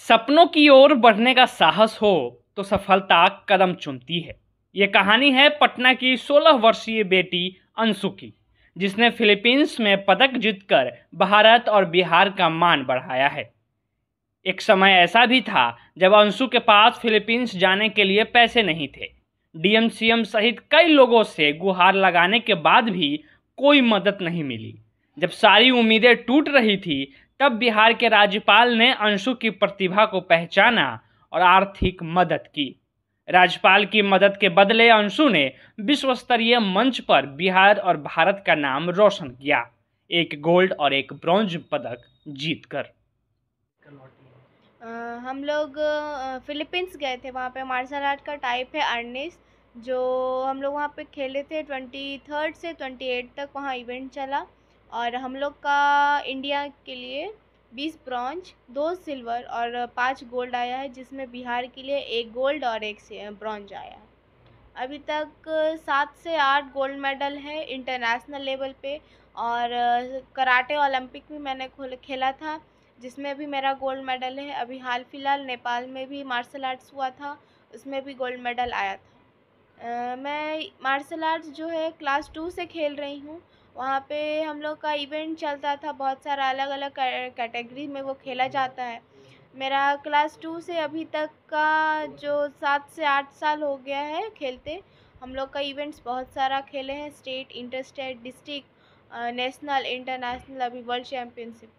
सपनों की ओर बढ़ने का साहस हो तो सफलता कदम चुनती है। ये कहानी है पटना की 16 वर्षीय बेटी अंशु की, जिसने फिलीपींस में पदक जीतकर भारत और बिहार का मान बढ़ाया है। एक समय ऐसा भी था जब अंशु के पास फिलीपींस जाने के लिए पैसे नहीं थे। डीएम सीएम सहित कई लोगों से गुहार लगाने के बाद भी कोई मदद नहीं मिली। जब सारी उम्मीदें टूट रही थी, तब बिहार के राज्यपाल ने अंशु की प्रतिभा को पहचाना और आर्थिक मदद की। राज्यपाल की मदद के बदले अंशु ने विश्व स्तरीय मंच पर बिहार और भारत का नाम रोशन किया, एक गोल्ड और एक ब्रॉन्ज पदक जीतकर। हम लोग फिलीपींस गए थे। वहाँ पे मार्शल आर्ट का टाइप है अर्निस, जो हम लोग वहाँ पे खेले थे। 23 से 28 तक वहाँ इवेंट चला और हम लोग का इंडिया के लिए 20 ब्रॉन्ज, 2 सिल्वर और 5 गोल्ड आया है, जिसमें बिहार के लिए 1 गोल्ड और 1 ब्रॉन्ज आया है। अभी तक 7 से 8 गोल्ड मेडल है इंटरनेशनल लेवल पे। और कराटे ओलंपिक भी मैंने खेला था, जिसमें भी मेरा गोल्ड मेडल है। अभी हाल फिलहाल नेपाल में भी मार्शल आर्ट्स हुआ था, उसमें भी गोल्ड मेडल आया था। मैं मार्शल आर्ट्स जो है क्लास 2 से खेल रही हूँ। वहाँ पे हम लोग का इवेंट चलता था, बहुत सारा अलग अलग कैटेगरी में वो खेला जाता है। मेरा क्लास 2 से अभी तक का जो 7 से 8 साल हो गया है खेलते। हम लोग का इवेंट्स बहुत सारा खेले हैं, state, inter state, district, national, international, अभी वर्ल्ड चैम्पियनशिप।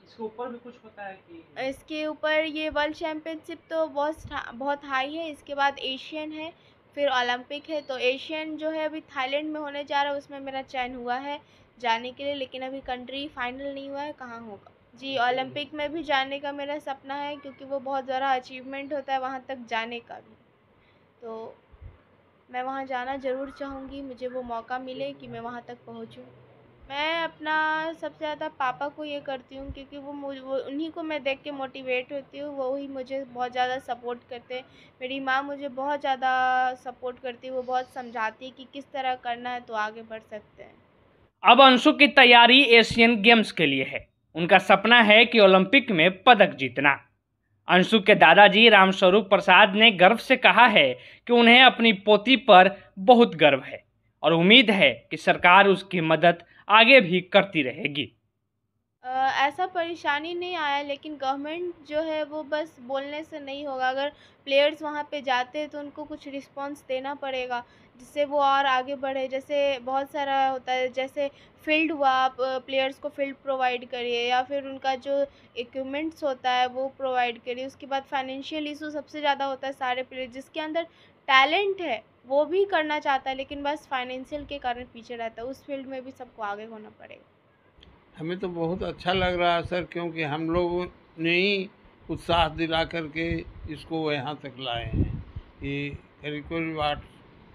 इसके ऊपर भी कुछ होता है कि इसके ऊपर ये वर्ल्ड चैम्पियनशिप तो बहुत हाई है। इसके बाद एशियन है, फिर ओलंपिक है। तो एशियन जो है अभी थाईलैंड में होने जा रहा है, उसमें मेरा चयन हुआ है जाने के लिए, लेकिन अभी कंट्री फाइनल नहीं हुआ है, कहाँ होगा। जी, ओलंपिक में भी जाने का मेरा सपना है, क्योंकि वो बहुत ज़्यादा अचीवमेंट होता है वहाँ तक जाने का भी। तो मैं वहाँ जाना ज़रूर चाहूँगी, मुझे वो मौका मिले कि मैं वहाँ तक पहुँचूँ। मैं अपना सबसे ज़्यादा पापा को ये करती हूँ, क्योंकि वो उन्हीं को मैं देख के मोटिवेट होती हूँ। वो ही मुझे बहुत ज़्यादा सपोर्ट करते हैं। मेरी माँ मुझे बहुत ज़्यादा सपोर्ट करती है, वो बहुत समझाती है कि किस तरह करना है तो आगे बढ़ सकते हैं। अब अंशु की तैयारी एशियन गेम्स के लिए है। उनका सपना है कि ओलंपिक में पदक जीतना। अंशु के दादाजी रामस्वरूप प्रसाद ने गर्व से कहा है कि उन्हें अपनी पोती पर बहुत गर्व है और उम्मीद है कि सरकार उसकी मदद आगे भी करती रहेगी। ऐसा परेशानी नहीं आया, लेकिन गवर्नमेंट जो है वो बस बोलने से नहीं होगा। अगर प्लेयर्स वहाँ पे जाते हैं तो उनको कुछ रिस्पांस देना पड़ेगा, जिससे वो और आगे बढ़े। जैसे बहुत सारा होता है, जैसे फील्ड हुआ, आप प्लेयर्स को फील्ड प्रोवाइड करिए, या फिर उनका जो इक्विपमेंट्स होता है वो प्रोवाइड करिए। उसके बाद फाइनेंशियल इशू सबसे ज़्यादा होता है। सारे प्लेयर जिसके अंदर टैलेंट है वो भी करना चाहता है, लेकिन बस फाइनेंशियल के कारण पीछे रहता है। उस फील्ड में भी सबको आगे होना पड़ेगा। हमें तो बहुत अच्छा लग रहा है सर, क्योंकि हम लोगों ने ही उत्साह दिला करके इसको यहाँ तक लाए हैं। ये करीब करीब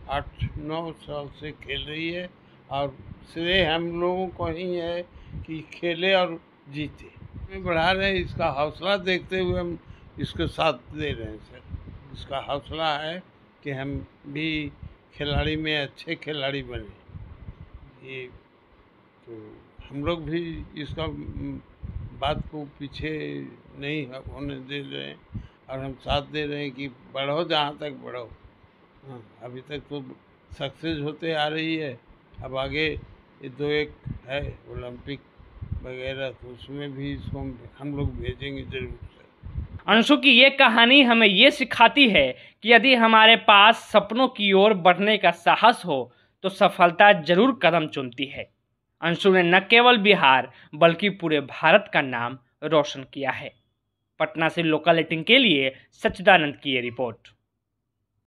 8-9 साल से खेल रही है और श्रेय हम लोगों को ही है कि खेले और जीते। हमें बढ़ा रहे हैं, इसका हौसला देखते हुए हम इसको साथ दे रहे हैं सर। इसका हौसला है कि हम भी खिलाड़ी में अच्छे खिलाड़ी बने। ये तो हम लोग भी इसका बात को पीछे नहीं होने दे रहे हैं और हम साथ दे रहे हैं कि बढ़ो, जहाँ तक बढ़ो। हाँ, अभी तक तो सक्सेस होते आ रही है। अब आगे ये 2-1 है ओलंपिक वगैरह, तो उसमें भी इसको हम लोग भेजेंगे जरूर सर। अंशु की ये कहानी हमें ये सिखाती है कि यदि हमारे पास सपनों की ओर बढ़ने का साहस हो तो सफलता जरूर कदम चुनती है। अंशु ने न केवल बिहार बल्कि पूरे भारत का नाम रोशन किया है। पटना से लोकल 18 के लिए सच्चिदानंद की ये रिपोर्ट।